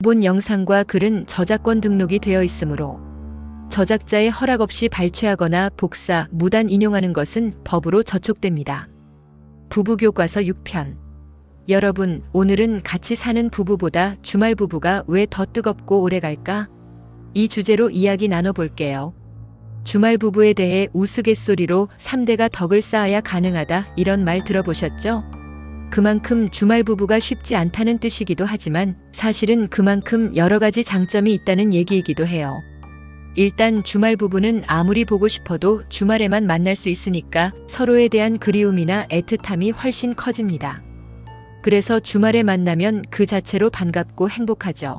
본 영상과 글은 저작권 등록이 되어 있으므로 저작자의 허락 없이 발췌하거나 복사, 무단 인용하는 것은 법으로 저촉됩니다. 부부교과서 6편. 여러분, 오늘은 같이 사는 부부보다 주말 부부가 왜 더 뜨겁고 오래갈까? 이 주제로 이야기 나눠볼게요. 주말 부부에 대해 우스갯소리로 3대가 덕을 쌓아야 가능하다 이런 말 들어보셨죠? 그만큼 주말 부부가 쉽지 않다는 뜻이기도 하지만 사실은 그만큼 여러 가지 장점이 있다는 얘기이기도 해요. 일단 주말 부부는 아무리 보고 싶어도 주말에만 만날 수 있으니까 서로에 대한 그리움이나 애틋함이 훨씬 커집니다. 그래서 주말에 만나면 그 자체로 반갑고 행복하죠.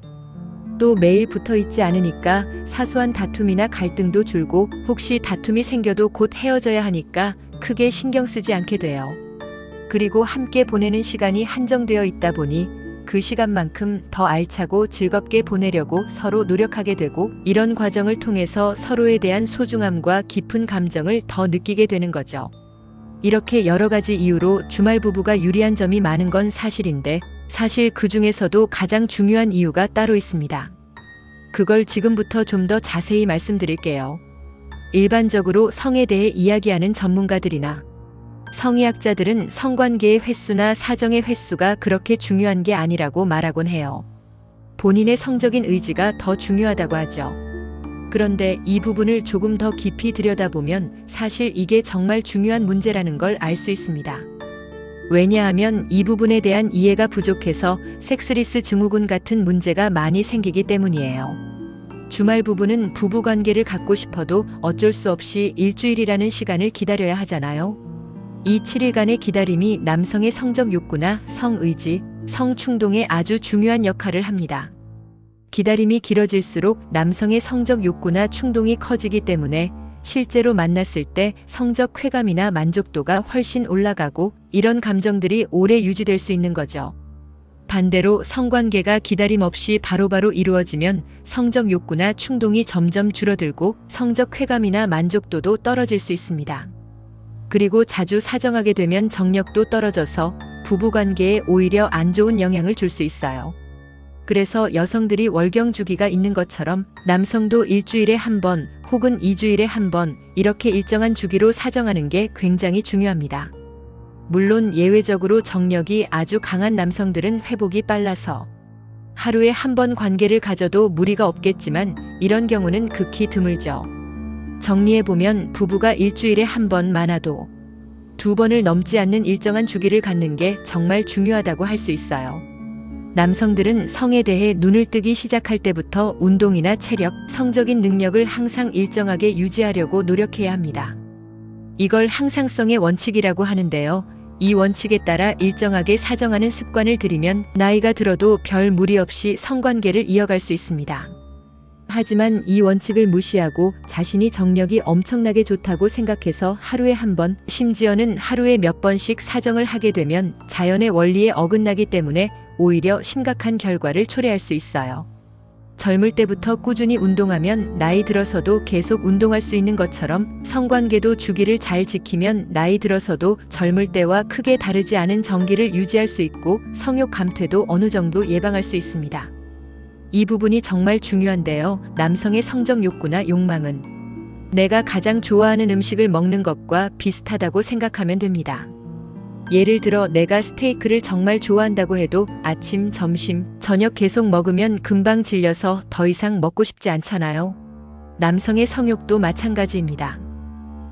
또 매일 붙어 있지 않으니까 사소한 다툼이나 갈등도 줄고 혹시 다툼이 생겨도 곧 헤어져야 하니까 크게 신경 쓰지 않게 돼요. 그리고 함께 보내는 시간이 한정되어 있다 보니 그 시간만큼 더 알차고 즐겁게 보내려고 서로 노력하게 되고 이런 과정을 통해서 서로에 대한 소중함과 깊은 감정을 더 느끼게 되는 거죠. 이렇게 여러 가지 이유로 주말 부부가 유리한 점이 많은 건 사실인데 사실 그 중에서도 가장 중요한 이유가 따로 있습니다. 그걸 지금부터 좀 더 자세히 말씀드릴게요. 일반적으로 성에 대해 이야기하는 전문가들이나 성의학자들은 성관계의 횟수나 사정의 횟수가 그렇게 중요한 게 아니라고 말하곤 해요. 본인의 성적인 의지가 더 중요하다고 하죠. 그런데 이 부분을 조금 더 깊이 들여다보면 사실 이게 정말 중요한 문제라는 걸 알 수 있습니다. 왜냐하면 이 부분에 대한 이해가 부족해서 섹스리스 증후군 같은 문제가 많이 생기기 때문이에요. 주말 부부는 부부관계를 갖고 싶어도 어쩔 수 없이 일주일이라는 시간을 기다려야 하잖아요. 이 7일간의 기다림이 남성의 성적 욕구나 성의지, 성충동에 아주 중요한 역할을 합니다. 기다림이 길어질수록 남성의 성적 욕구나 충동이 커지기 때문에 실제로 만났을 때 성적 쾌감이나 만족도가 훨씬 올라가고 이런 감정들이 오래 유지될 수 있는 거죠. 반대로 성관계가 기다림 없이 바로바로 이루어지면 성적 욕구나 충동이 점점 줄어들고 성적 쾌감이나 만족도도 떨어질 수 있습니다. 그리고 자주 사정하게 되면 정력도 떨어져서 부부관계에 오히려 안 좋은 영향을 줄 수 있어요. 그래서 여성들이 월경 주기가 있는 것처럼 남성도 일주일에 한 번 혹은 2주일에 한 번 이렇게 일정한 주기로 사정하는 게 굉장히 중요합니다. 물론 예외적으로 정력이 아주 강한 남성들은 회복이 빨라서 하루에 한 번 관계를 가져도 무리가 없겠지만 이런 경우는 극히 드물죠. 정리해보면 부부가 일주일에 한 번 많아도 2번을 넘지 않는 일정한 주기를 갖는 게 정말 중요하다고 할 수 있어요. 남성들은 성에 대해 눈을 뜨기 시작할 때부터 운동이나 체력, 성적인 능력을 항상 일정하게 유지하려고 노력해야 합니다. 이걸 항상성의 원칙이라고 하는데요. 이 원칙에 따라 일정하게 사정하는 습관을 들이면 나이가 들어도 별 무리 없이 성관계를 이어갈 수 있습니다. 하지만 이 원칙을 무시하고 자신이 정력이 엄청나게 좋다고 생각해서 하루에 한 번, 심지어는 하루에 몇 번씩 사정을 하게 되면 자연의 원리에 어긋나기 때문에 오히려 심각한 결과를 초래할 수 있어요. 젊을 때부터 꾸준히 운동하면 나이 들어서도 계속 운동할 수 있는 것처럼 성관계도 주기를 잘 지키면 나이 들어서도 젊을 때와 크게 다르지 않은 정기를 유지할 수 있고 성욕 감퇴도 어느 정도 예방할 수 있습니다. 이 부분이 정말 중요한데요. 남성의 성적 욕구나 욕망은 내가 가장 좋아하는 음식을 먹는 것과 비슷하다고 생각하면 됩니다. 예를 들어 내가 스테이크를 정말 좋아한다고 해도 아침, 점심, 저녁 계속 먹으면 금방 질려서 더 이상 먹고 싶지 않잖아요. 남성의 성욕도 마찬가지입니다.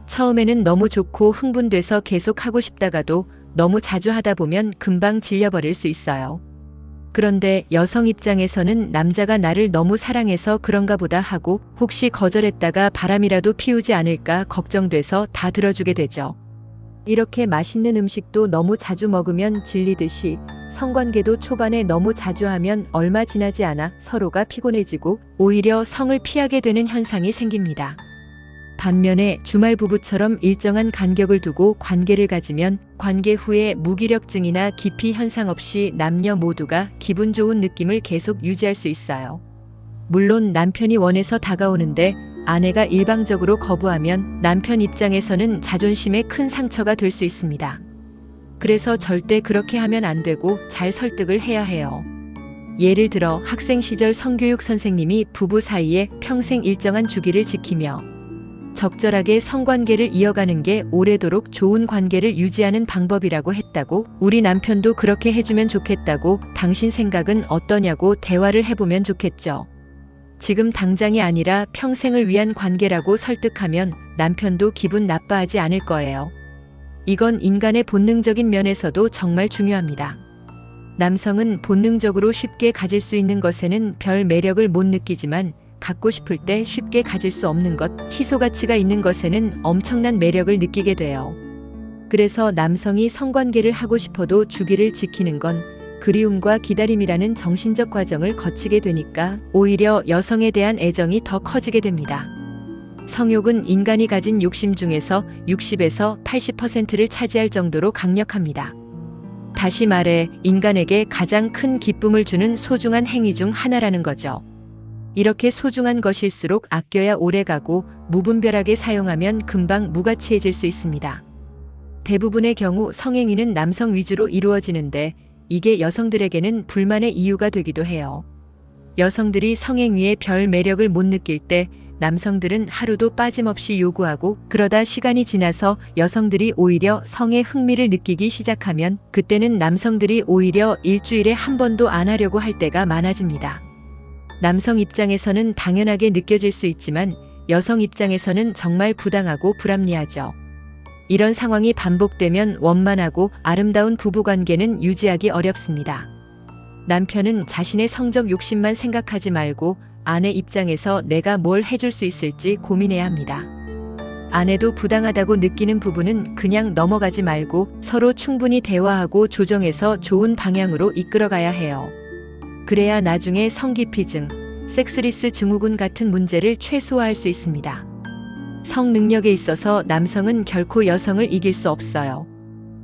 처음에는 너무 좋고 흥분돼서 계속 하고 싶다가도 너무 자주 하다 보면 금방 질려버릴 수 있어요. 그런데 여성 입장에서는 남자가 나를 너무 사랑해서 그런가 보다 하고 혹시 거절했다가 바람이라도 피우지 않을까 걱정돼서 다 들어주게 되죠. 이렇게 맛있는 음식도 너무 자주 먹으면 질리듯이 성관계도 초반에 너무 자주 하면 얼마 지나지 않아 서로가 피곤해지고 오히려 성을 피하게 되는 현상이 생깁니다. 반면에 주말 부부처럼 일정한 간격을 두고 관계를 가지면 관계 후에 무기력증이나 기피 현상 없이 남녀 모두가 기분 좋은 느낌을 계속 유지할 수 있어요. 물론 남편이 원해서 다가오는데 아내가 일방적으로 거부하면 남편 입장에서는 자존심에 큰 상처가 될 수 있습니다. 그래서 절대 그렇게 하면 안 되고 잘 설득을 해야 해요. 예를 들어 학생 시절 성교육 선생님이 부부 사이에 평생 일정한 주기를 지키며 적절하게 성관계를 이어가는 게 오래도록 좋은 관계를 유지하는 방법이라고 했다고, 우리 남편도 그렇게 해주면 좋겠다고, 당신 생각은 어떠냐고 대화를 해보면 좋겠죠. 지금 당장이 아니라 평생을 위한 관계라고 설득하면 남편도 기분 나빠하지 않을 거예요. 이건 인간의 본능적인 면에서도 정말 중요합니다. 남성은 본능적으로 쉽게 가질 수 있는 것에는 별 매력을 못 느끼지만 갖고 싶을 때 쉽게 가질 수 없는 것, 희소 가치가 있는 것에는 엄청난 매력을 느끼게 돼요. 그래서 남성이 성관계를 하고 싶어도 주기를 지키는 건 그리움과 기다림이라는 정신적 과정을 거치게 되니까 오히려 여성에 대한 애정이 더 커지게 됩니다. 성욕은 인간이 가진 욕심 중에서 60에서 80%를 차지할 정도로 강력합니다. 다시 말해 인간에게 가장 큰 기쁨을 주는 소중한 행위 중 하나라는 거죠. 이렇게 소중한 것일수록 아껴야 오래가고 무분별하게 사용하면 금방 무가치해질 수 있습니다. 대부분의 경우 성행위는 남성 위주로 이루어지는데 이게 여성들에게는 불만의 이유가 되기도 해요. 여성들이 성행위에 별 매력을 못 느낄 때 남성들은 하루도 빠짐없이 요구하고, 그러다 시간이 지나서 여성들이 오히려 성에 흥미를 느끼기 시작하면 그때는 남성들이 오히려 일주일에 한 번도 안 하려고 할 때가 많아집니다. 남성 입장에서는 당연하게 느껴질 수 있지만 여성 입장에서는 정말 부당하고 불합리하죠. 이런 상황이 반복되면 원만하고 아름다운 부부관계는 유지하기 어렵습니다. 남편은 자신의 성적 욕심만 생각하지 말고 아내 입장에서 내가 뭘 해줄 수 있을지 고민해야 합니다. 아내도 부당하다고 느끼는 부분은 그냥 넘어가지 말고 서로 충분히 대화하고 조정해서 좋은 방향으로 이끌어가야 해요. 그래야 나중에 성기피증, 섹스리스 증후군 같은 문제를 최소화할 수 있습니다. 성 능력에 있어서 남성은 결코 여성을 이길 수 없어요.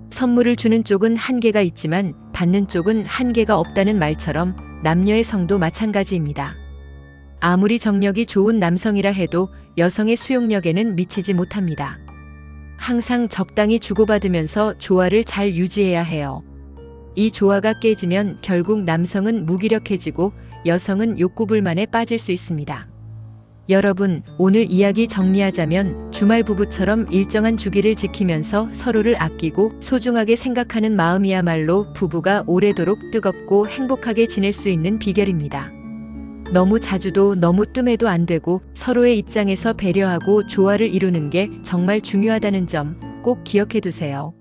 선물을 주는 쪽은 한계가 있지만 받는 쪽은 한계가 없다는 말처럼 남녀의 성도 마찬가지입니다. 아무리 정력이 좋은 남성이라 해도 여성의 수용력에는 미치지 못합니다. 항상 적당히 주고받으면서 조화를 잘 유지해야 해요. 이 조화가 깨지면 결국 남성은 무기력해지고 여성은 욕구불만에 빠질 수 있습니다. 여러분, 오늘 이야기 정리하자면 주말 부부처럼 일정한 주기를 지키면서 서로를 아끼고 소중하게 생각하는 마음이야말로 부부가 오래도록 뜨겁고 행복하게 지낼 수 있는 비결입니다. 너무 자주도 너무 뜸해도 안 되고 서로의 입장에서 배려하고 조화를 이루는 게 정말 중요하다는 점 꼭 기억해 두세요.